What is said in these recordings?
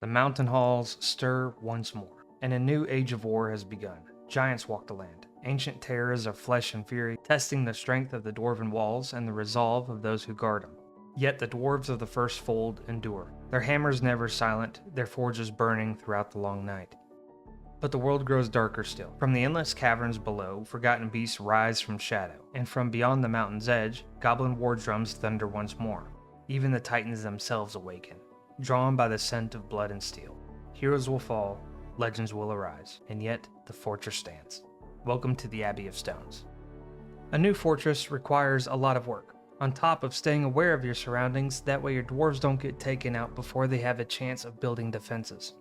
The mountain halls stir once more, and a new age of war has begun. Giants walk the land, ancient terrors of flesh and fury, testing the strength of the dwarven walls and the resolve of those who guard them. Yet the dwarves of the first fold endure, their hammers never silent, their forges burning throughout the long night. But the world grows darker still. From the endless caverns below, forgotten beasts rise from shadow, and from beyond the mountain's edge, goblin war drums thunder once more. Even the titans themselves awaken, drawn by the scent of blood and steel. Heroes will fall, legends will arise, and yet the fortress stands. Welcome to the Abbey of Stones. A new fortress requires a lot of work, on top of staying aware of your surroundings, that way your dwarves don't get taken out before they have a chance of building defenses.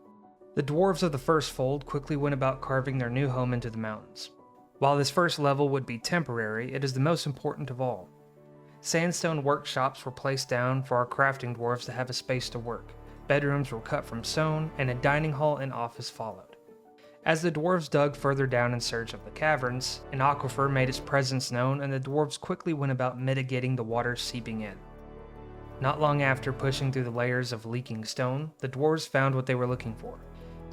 The dwarves of the first fold quickly went about carving their new home into the mountains. While this first level would be temporary, it is the most important of all. Sandstone workshops were placed down for our crafting dwarves to have a space to work. Bedrooms were cut from stone, and a dining hall and office followed. As the dwarves dug further down in search of the caverns, an aquifer made its presence known, and the dwarves quickly went about mitigating the water seeping in. Not long after pushing through the layers of leaking stone, the dwarves found what they were looking for.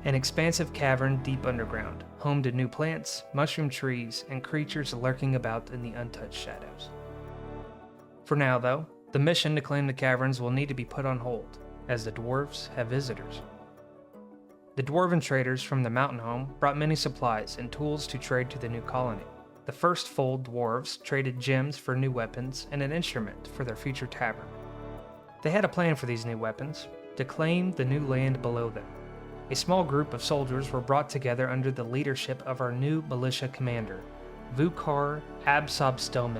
An expansive cavern deep underground, home to new plants, mushroom trees, and creatures lurking about in the untouched shadows. For now, though, the mission to claim the caverns will need to be put on hold, as the dwarves have visitors. The dwarven traders from the mountain home brought many supplies and tools to trade to the new colony. The first fold dwarves traded gems for new weapons and an instrument for their future tavern. They had a plan for these new weapons, to claim the new land below them. A small group of soldiers were brought together under the leadership of our new militia commander, Vucar Stones.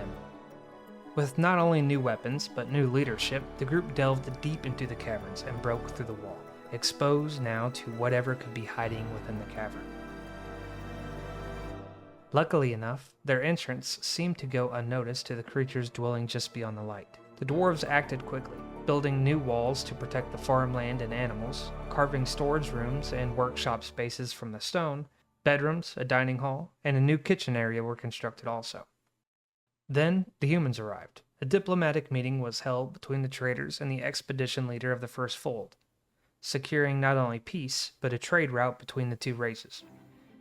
With not only new weapons, but new leadership, the group delved deep into the caverns and broke through the wall, exposed now to whatever could be hiding within the cavern. Luckily enough, their entrance seemed to go unnoticed to the creatures dwelling just beyond the light. The dwarves acted quickly, building new walls to protect the farmland and animals, carving storage rooms and workshop spaces from the stone. Bedrooms, a dining hall, and a new kitchen area were constructed also. Then the humans arrived. A diplomatic meeting was held between the traders and the expedition leader of the first fold, securing not only peace, but a trade route between the two races.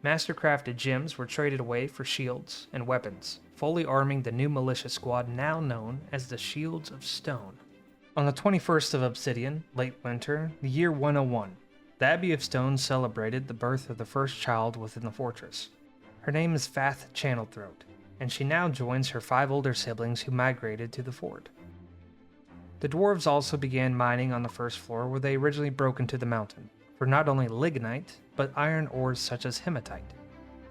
Master-crafted gems were traded away for shields and weapons, fully arming the new militia squad now known as the Shields of Stone. On the 21st of Obsidian, late winter, the year 101, the Abbey of Stones celebrated the birth of the first child within the fortress. Her name is Fath Channelthroat, and she now joins her 5 older siblings who migrated to the fort. The dwarves also began mining on the first floor where they originally broke into the mountain, for not only lignite, but iron ores such as hematite.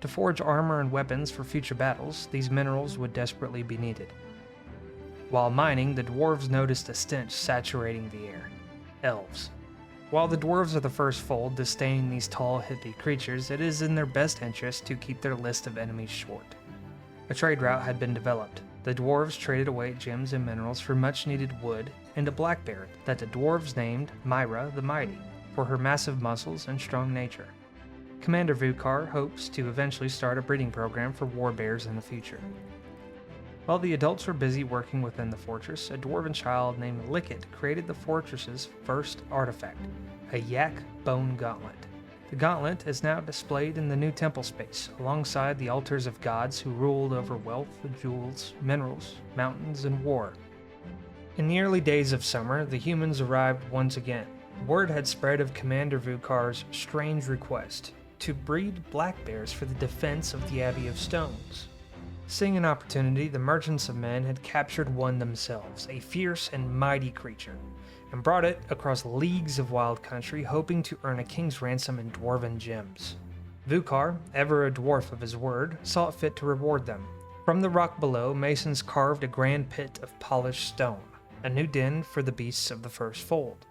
To forge armor and weapons for future battles, these minerals would desperately be needed. While mining, the dwarves noticed a stench saturating the air. Elves. While the dwarves of the first fold disdain these tall, hippie creatures, it is in their best interest to keep their list of enemies short. A trade route had been developed. The dwarves traded away gems and minerals for much-needed wood and a black bear that the dwarves named Myra the Mighty for her massive muscles and strong nature. Commander Vucar hopes to eventually start a breeding program for war bears in the future. While the adults were busy working within the fortress, a dwarven child named Lickit created the fortress's first artifact, a yak bone gauntlet. The gauntlet is now displayed in the new temple space, alongside the altars of gods who ruled over wealth, jewels, minerals, mountains, and war. In the early days of summer, the humans arrived once again. Word had spread of Commander Vucar's strange request to breed black bears for the defense of the Abbey of Stones. Seeing an opportunity, the merchants of men had captured one themselves, a fierce and mighty creature, and brought it across leagues of wild country, hoping to earn a king's ransom in dwarven gems. Vucar, ever a dwarf of his word, saw it fit to reward them. From the rock below, masons carved a grand pit of polished stone, a new den for the beasts of the first fold.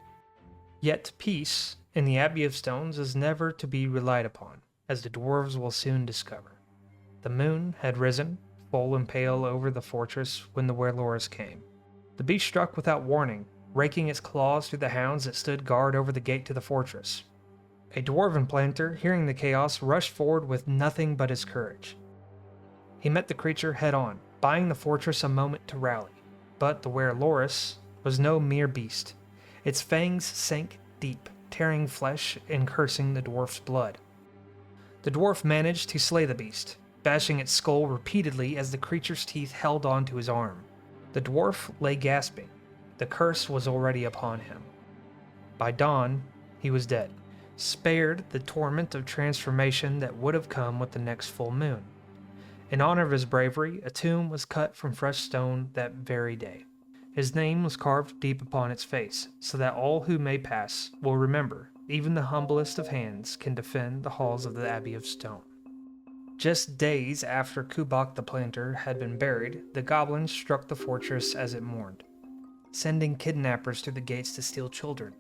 Yet peace in the Abbey of Stones is never to be relied upon, as the dwarves will soon discover. The moon had risen, full and pale over the fortress when the werelores came. The beast struck without warning, raking its claws through the hounds that stood guard over the gate to the fortress. A dwarven planter, hearing the chaos, rushed forward with nothing but his courage. He met the creature head-on, buying the fortress a moment to rally. But the werelores was no mere beast. Its fangs sank deep, tearing flesh and cursing the dwarf's blood. The dwarf managed to slay the beast, bashing its skull repeatedly as the creature's teeth held onto his arm. The dwarf lay gasping. The curse was already upon him. By dawn, he was dead, spared the torment of transformation that would have come with the next full moon. In honor of his bravery, a tomb was cut from fresh stone that very day. His name was carved deep upon its face, so that all who may pass will remember, even the humblest of hands can defend the halls of the Abbey of Stone. Just days after Kubok the Planter had been buried, the goblins struck the fortress as it mourned, sending kidnappers to the gates to steal children.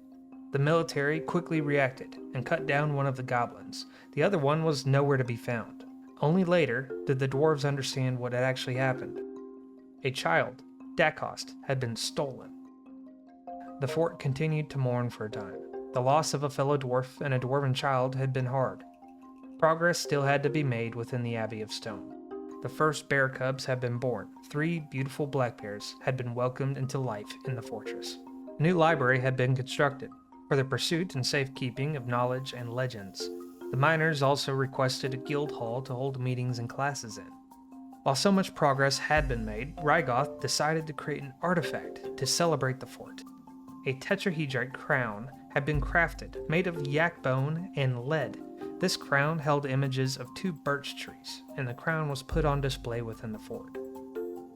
The military quickly reacted and cut down one of the goblins. The other one was nowhere to be found. Only later did the dwarves understand what had actually happened. A child, Dacost, had been stolen. The fort continued to mourn for a time. The loss of a fellow dwarf and a dwarven child had been hard. Progress still had to be made within the Abbey of Stone. The first bear cubs had been born. 3 beautiful black bears had been welcomed into life in the fortress. A new library had been constructed for the pursuit and safekeeping of knowledge and legends. The miners also requested a guild hall to hold meetings and classes in. While so much progress had been made, Rygoth decided to create an artifact to celebrate the fort. A tetrahedrite crown had been crafted, made of yak bone and lead. This crown held images of 2 birch trees, and the crown was put on display within the fort.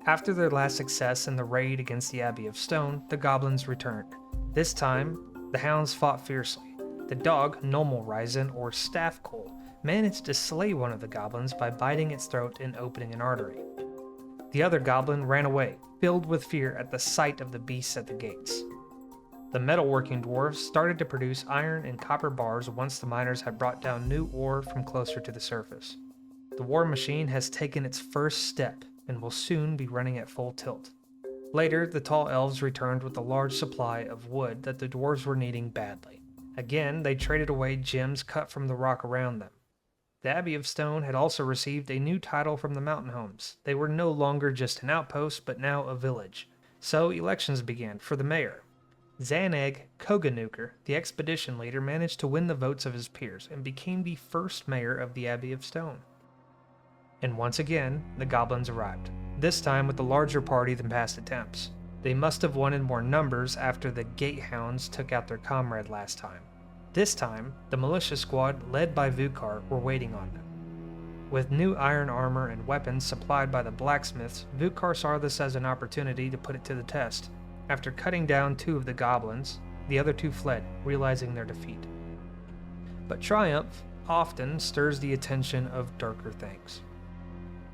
After their last success in the raid against the Abbey of Stone, the goblins returned. This time, the hounds fought fiercely. The dog, Nommelreisen, or Staffcoal, managed to slay one of the goblins by biting its throat and opening an artery. The other goblin ran away, filled with fear at the sight of the beasts at the gates. The metalworking dwarves started to produce iron and copper bars once the miners had brought down new ore from closer to the surface. The war machine has taken its first step and will soon be running at full tilt. Later, the tall elves returned with a large supply of wood that the dwarves were needing badly. Again, they traded away gems cut from the rock around them. The Abbey of Stone had also received a new title from the mountain homes. They were no longer just an outpost, but now a village. So elections began for the mayor. Zaneg Koganuker, the expedition leader, managed to win the votes of his peers and became the first mayor of the Abbey of Stone. And once again, the goblins arrived, this time with a larger party than past attempts. They must have wanted more numbers after the gatehounds took out their comrade last time. This time, the militia squad led by Vucar were waiting on them. With new iron armor and weapons supplied by the blacksmiths, Vucar saw this as an opportunity to put it to the test. After cutting down 2 of the goblins, the other 2 fled, realizing their defeat. But triumph often stirs the attention of darker things.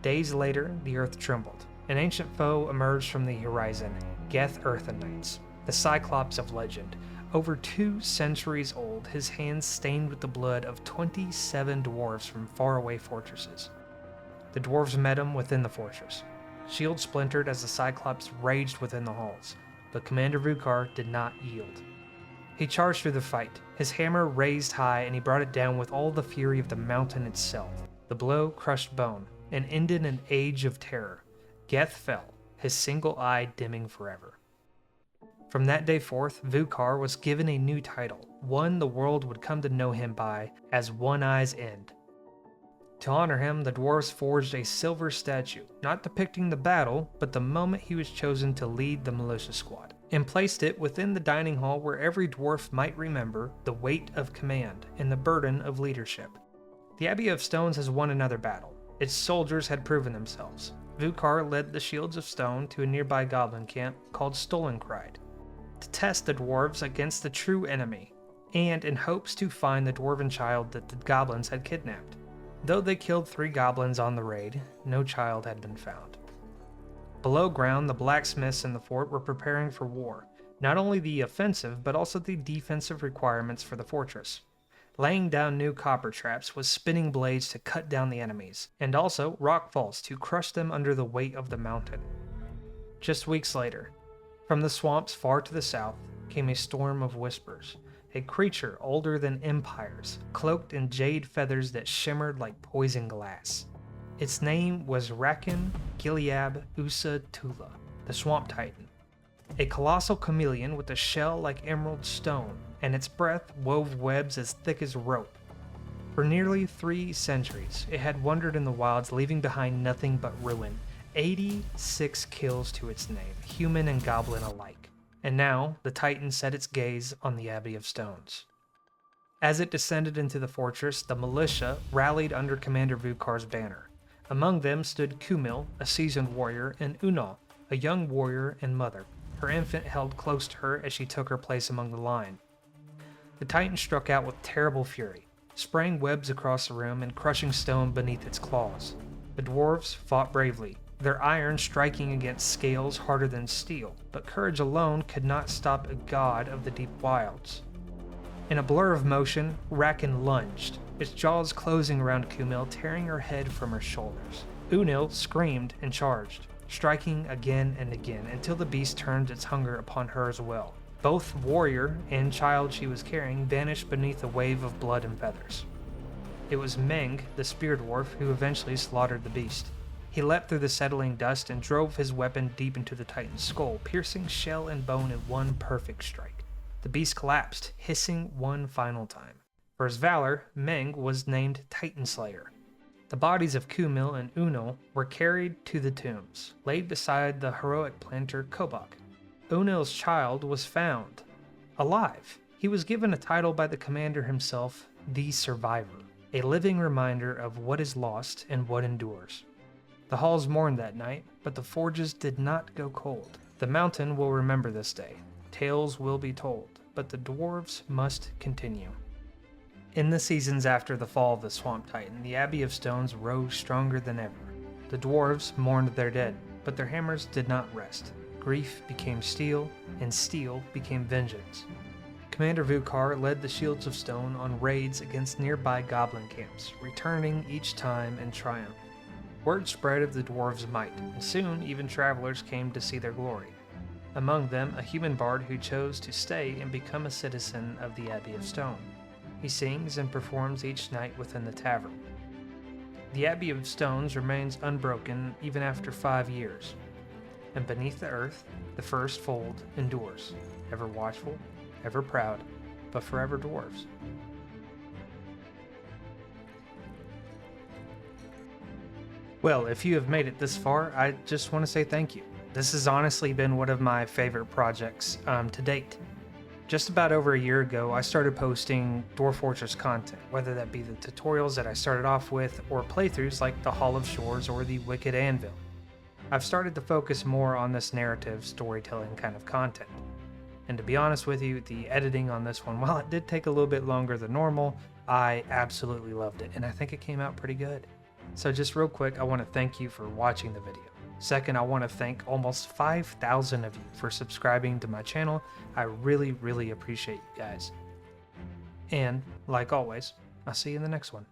Days later, the earth trembled. An ancient foe emerged from the horizon, Geth Earthenites, the cyclops of legend. Over 2 centuries old, his hands stained with the blood of 27 dwarves from faraway fortresses. The dwarves met him within the fortress. Shields splintered as the cyclops raged within the halls. But Commander Vucar did not yield. He charged through the fight, his hammer raised high, and he brought it down with all the fury of the mountain itself. The blow crushed bone and ended an age of terror. Geth fell, his single eye dimming forever. From that day forth, Vucar was given a new title, one the world would come to know him by as One-Eye's End. To honor him, the dwarves forged a silver statue, not depicting the battle, but the moment he was chosen to lead the militia squad, and placed it within the dining hall where every dwarf might remember the weight of command and the burden of leadership. The Abbey of Stones has won another battle. Its soldiers had proven themselves. Vucar led the Shields of Stone to a nearby goblin camp called Stolencride, to test the dwarves against the true enemy, and in hopes to find the dwarven child that the goblins had kidnapped. Though they killed 3 goblins on the raid, no child had been found. Below ground, the blacksmiths in the fort were preparing for war, not only the offensive but also the defensive requirements for the fortress. Laying down new copper traps with spinning blades to cut down the enemies, and also rock falls to crush them under the weight of the mountain. Just weeks later, from the swamps far to the south, came a storm of whispers. A creature older than empires, cloaked in jade feathers that shimmered like poison glass. Its name was Rakan Gileab Usa Tula, the Swamp Titan. A colossal chameleon with a shell like emerald stone and its breath wove webs as thick as rope. For nearly 3 centuries, it had wandered in the wilds, leaving behind nothing but ruin. 86 kills to its name, human and goblin alike. And now, the Titan set its gaze on the Abbey of Stones. As it descended into the fortress, the militia rallied under Commander Vucar's banner. Among them stood Kumil, a seasoned warrior, and Unal, a young warrior and mother, her infant held close to her as she took her place among the line. The Titan struck out with terrible fury, spraying webs across the room and crushing stone beneath its claws. The dwarves fought bravely, their iron striking against scales harder than steel, but courage alone could not stop a god of the deep wilds. In a blur of motion, Rakan lunged, its jaws closing around Kumil, tearing her head from her shoulders. Unil screamed and charged, striking again and again until the beast turned its hunger upon her as well. Both warrior and child she was carrying vanished beneath a wave of blood and feathers. It was Meng, the spear dwarf, who eventually slaughtered the beast. He leapt through the settling dust and drove his weapon deep into the Titan's skull, piercing shell and bone in one perfect strike. The beast collapsed, hissing one final time. For his valor, Meng was named Titan Slayer. The bodies of Kumil and Unil were carried to the tombs, laid beside the heroic planter Kobak. Unil's child was found, alive. He was given a title by the commander himself, the Survivor, a living reminder of what is lost and what endures. The halls mourned that night, but the forges did not go cold. The mountain will remember this day. Tales will be told, but the dwarves must continue. In the seasons after the fall of the Swamp Titan, the Abbey of Stones rose stronger than ever. The dwarves mourned their dead, but their hammers did not rest. Grief became steel, and steel became vengeance. Commander Vucar led the Shields of Stone on raids against nearby goblin camps, returning each time in triumph. Word spread of the dwarves' might, and soon even travelers came to see their glory. Among them, a human bard who chose to stay and become a citizen of the Abbey of Stone. He sings and performs each night within the tavern. The Abbey of Stones remains unbroken even after 5 years, and beneath the earth, the first fold endures, ever watchful, ever proud, but forever dwarves. Well, if you have made it this far, I just want to say thank you. This has honestly been one of my favorite projects to date. Just about over a year ago, I started posting Dwarf Fortress content, whether that be the tutorials that I started off with, or playthroughs like the Hall of Shores or the Wicked Anvil. I've started to focus more on this narrative storytelling kind of content. And to be honest with you, the editing on this one, while it did take a little bit longer than normal, I absolutely loved it, and I think it came out pretty good. So just real quick, I want to thank you for watching the video. Second, I want to thank almost 5,000 of you for subscribing to my channel. I really, really appreciate you guys. And, like always, I'll see you in the next one.